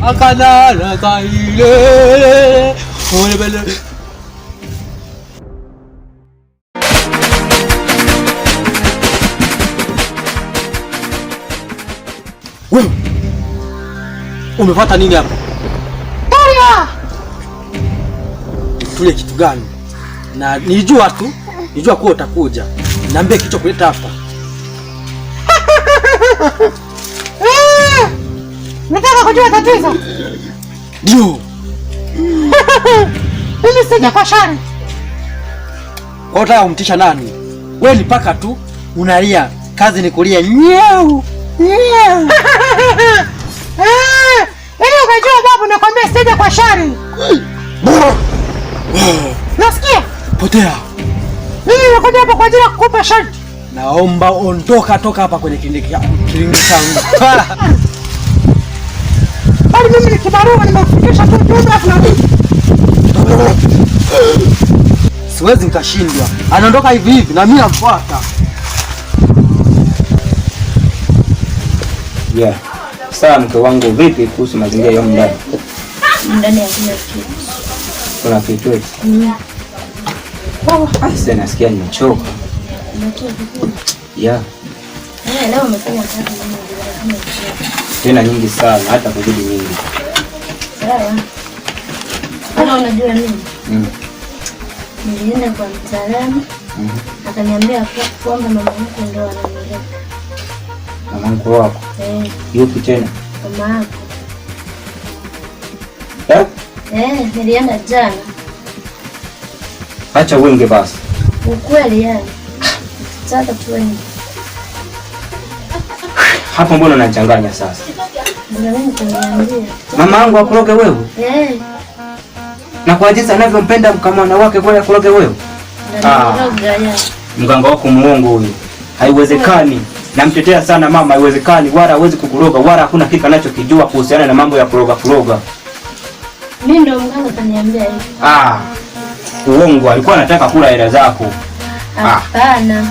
akalala kaile olebele. Wewe umepata nini hapa? Daria! Tule kitu gani? Na nilijua kuwa utakuja. Niambie kicho kuleta hapa. Nataka kujua tatizo. Ndio. Mimi sija kwa shari. Kwa unataka kumtisha nani? Wewe ni paka tu unalia. Kazi ni kulia nyau. Nyau. Ili ukajua babu, nakwambia sija kwa shari. Nasikia? Potea. Mimi nimekuja hapa kwa ajili ya kukupa sharti. Naomba toka hapa kwenye kilingi changu. Bali mimi ni kibarua, nimefikisha tu jumbe afu na mimi. Siwezi nikashindwa. Anaondoka hivi na mimi namfuata. Yeah. Sawa mke wangu, vipi kuhusu mazingira ya ndani? Ndani ya kuna kitu. Kuna kitu eti? Sasa nasikia nimechoka. Yeah. Leo umefanya kazi nyingi tena nyingi sana, hata kuzidi nyingi. Sawa. Kama unajua nini? Nilienda kwa mtaalamu. Akaniambia kwamba mama yako ndio ananilea. Mama wako? Yupi tena? Mama yako. Nilienda jana. Acha uenge basi. Ukweli yani. Sasa tuende. Hapo mbona unachanganya sasa? Mama yangu akuroge wewe? Na kwa jinsi anavyompenda mkamwana wake kwa akuroge wewe? Mganga wako muongo huyu. Haiwezekani. Namtetea sana mama, haiwezekani. Wala hawezi kukuroga, wala hakuna kitu anachokijua kuhusiana na mambo ya kuroga. Mimi ndio mganga kaniambia hivi. Uongo, alikuwa anataka kula hela zako. Hapana.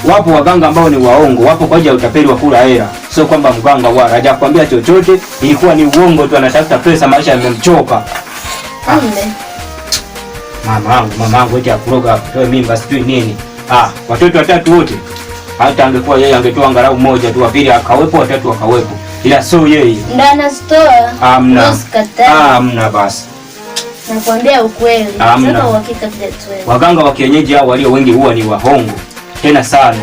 Wapo waganga ambao ni waongo, wapo kwa ajili ya utapeli wa kula hela. Sio kwamba mganga wala hajakwambia chochote, ilikuwa ni uongo tu, anatafuta pesa, maisha yamemchoka. Mamangu eti akuroga atoe mimba sijui nini. Watoto watatu wote. Hata angekuwa yeye angetoa angalau mmoja tu, wa pili akawepo, watatu wakawepo. Ila sio yeye. Ndana store. Hamna basi. Nakwambia ukweli. Sasa uhakika kile tu. Waganga wa kienyeji hao walio wengi huwa ni wahongo. Tena sana.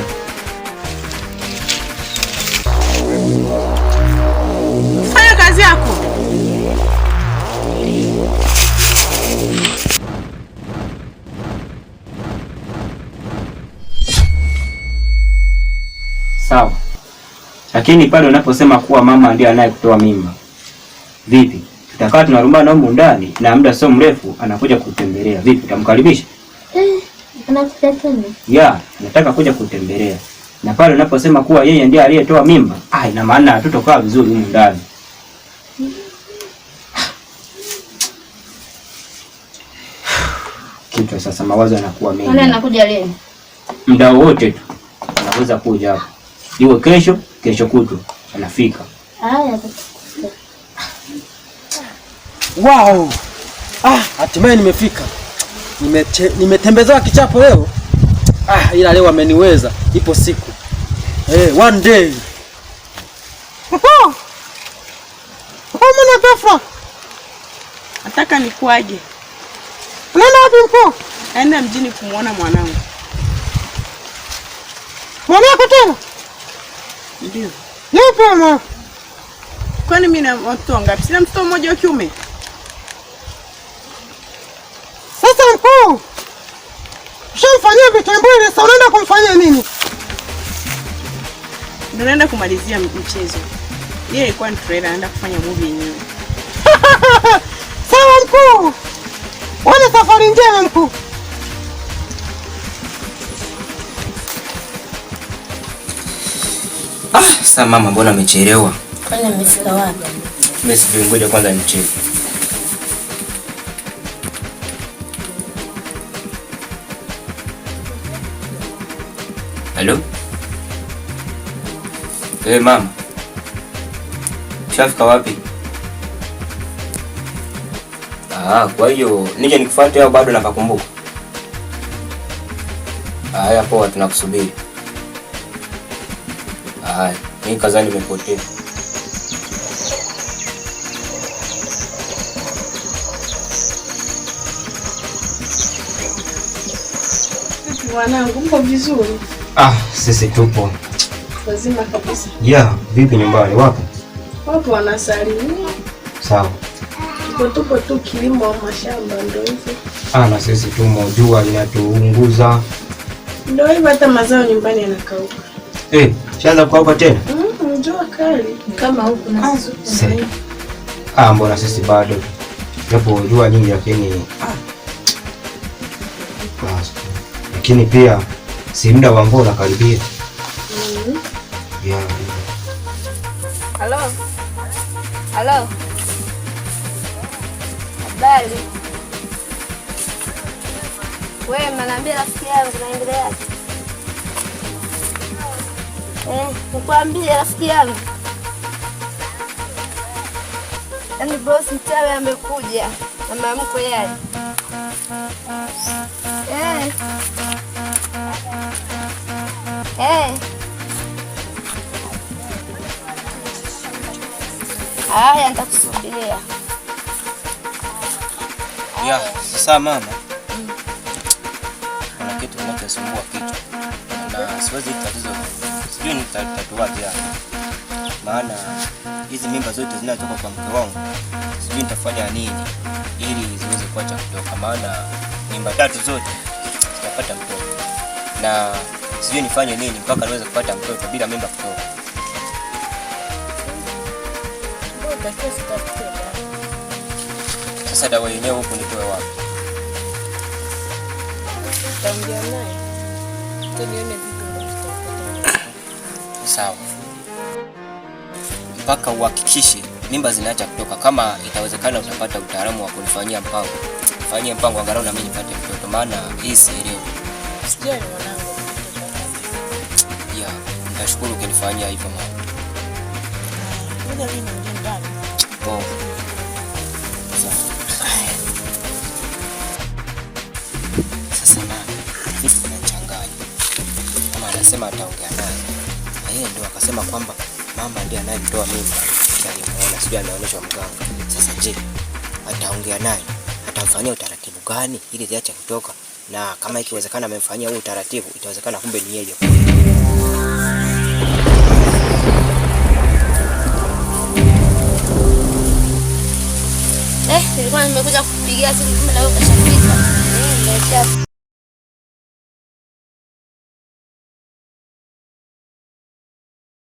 Fanya kazi yako. Sawa. Lakini pale unaposema kuwa mama ndiye anayekutoa mimba. Vipi? Tutakaa tunarumbana huko ndani na muda sio mrefu anakuja kutembelea. Vipi? Utamkaribisha? Anakuja tena. Yeah, nataka kuja kutembelea. Na pale unaposema kuwa yeye ndiye aliyetoa mimba, ina maana hatutokaa vizuri huko ndani. Kitu sasa mawazo yanakuwa mengi. Nani anakuja leo? Muda wote tu. Anaweza kuja hapo. Iwe kesho kutwa anafika. Haya. Wow. Hatimaye nimefika. Nimetembezewa kichapo leo. Ila leo ameniweza. Ipo siku. One day. Mbona ghafla? Nataka nikuaje. Unaenda wapi mkuu? Naenda mjini kumuona mwanangu. Mwanako tena? Ndio. Yupi mama? Kwani mimi na watoto wangapi? Sina mtoto mmoja wa kiume. Sasa mkuu, ushamfanyia vitembele, sasa unaenda kumfanyia nini? Ndio naenda kumalizia mchezo. Yeye alikuwa ni trailer, anaenda kufanya movie yenyewe. Sawa mkuu. Wana safari njema mkuu. Sasa mama, mbona umechelewa? Kwani umefika wapi? Mimi sijui, ngoja kwanza nicheke. Hello? Mama. Shafika wapi? Kwa hiyo nije nikufuate au bado napakumbuka? Haya, poa, tunakusubiri. Haya, mimi kazani nimepotea. Wanangu, mko vizuri? Sisi tupo. Lazima kabisa. Vipi nyumbani wapo? Wapo wanasalimia. Sawa. Tupo tu kilimo mashamba ndio hivyo. Na sisi tumo, jua linatuunguza. Ndio hivyo, hata mazao nyumbani yanakauka. Shaanza kukauka tena? Jua kali kama huko na sisi. Mbona sisi bado. Japo jua nyingi lakini pia si muda wa mvua unakaribia. Halo. Habari. Wewe mnaambia rafiki yangu naendeleaje? Nikwambie rafiki yangu. Yaani boss mtawe amekuja na mamko yale. Haya, nitakusubiria. Sasa mama. Kuna kitu kinachosumbua kichwa. Na siwezi tatizo. Sijui nitatuaje hapa. Maana hizi mimba zote zinatoka kwa mke wangu. Sijui nitafanya nini ili ziweze kuacha kutoka, maana mimba 3 zote zitapata mtoto. Na sijui nifanye nini mpaka niweze kupata mtoto bila mimba kutoka. Sasa dawa yenyewe huko nitoe wapi? Taongea naye. Tunione vipi. Sawa. Mpaka uhakikishe mimba zinaacha kutoka. Kama itawezekana utapata utaalamu wa kunifanyia mpango. Fanyia mpango angalau na mimi nipate mtoto, maana hii sielewi. Sijui mwanangu. Nitashukuru ukinifanyia hivyo mama. Ngoja mimi niende ndani. Sasa mama, vipi unachanganya? Mama anasema ataongea naye. Na yeye ndio akasema kwamba mama ndiye anayemtoa mimba. Alimuona, sijui anaonyeshwa mganga. Sasa je, ataongea naye? Atamfanyia utaratibu gani ili ziache kutoka? Na kama ikiwezekana amemfanyia huo utaratibu, itawezekana kumbe ni yeye. Nilikuwa nimekuja kupigia simu kumbe na wewe ukashafika. Ndio.